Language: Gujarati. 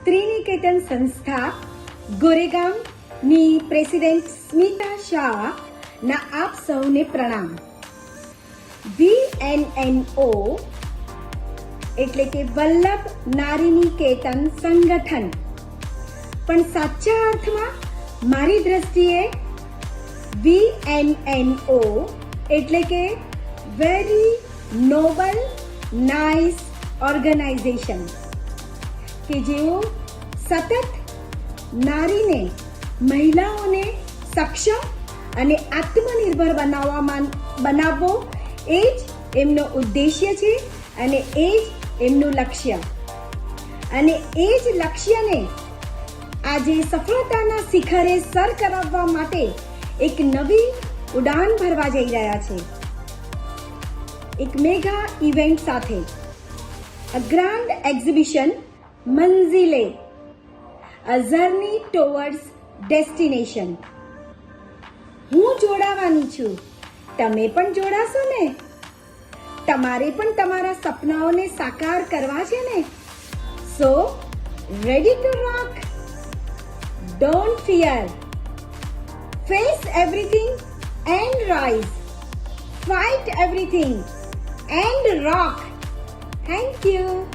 ત્રિનિકેતન સંસ્થા ગોરેગામની પ્રેસિડેન્ટ સ્મિતા શાહના આપ સૌને પ્રણામ. VNNO એટલે કે વલ્લભ નારીનિકેતન સંગઠન, પણ સાચા અર્થમાં મારી દ્રષ્ટિએ VNNO એટલે કે વેરી નોબલ નાઇસ ઓર્ગેનાઇઝેશન, કે જેઓ સતત નારીને, મહિલાઓને સક્ષમ અને આત્મનિર્ભર બનાવવો એ જ એમનો ઉદ્દેશ્ય છે અને એ જ એમનું લક્ષ્ય. અને એ જ લક્ષ્યને આજે સફળતાના શિખરે સર કરાવવા માટે એક નવી ઉડાન ભરવા જઈ રહ્યા છે. એક મેગા ઇવેન્ટ સાથે, અ ગ્રાન્ડ એક્ઝિબિશન મંઝિલે, અ જર્ની ટુવર્ડ્સ ડેસ્ટિનેશન. હું જોડાવાની છું, તમે પણ જોડાશો ને? તમારે પણ તમારા સપનાઓને સાકાર કરવા છે ને? સો ready to rock. Don't fear. Face everything and rise. Fight everything and rock. Thank you.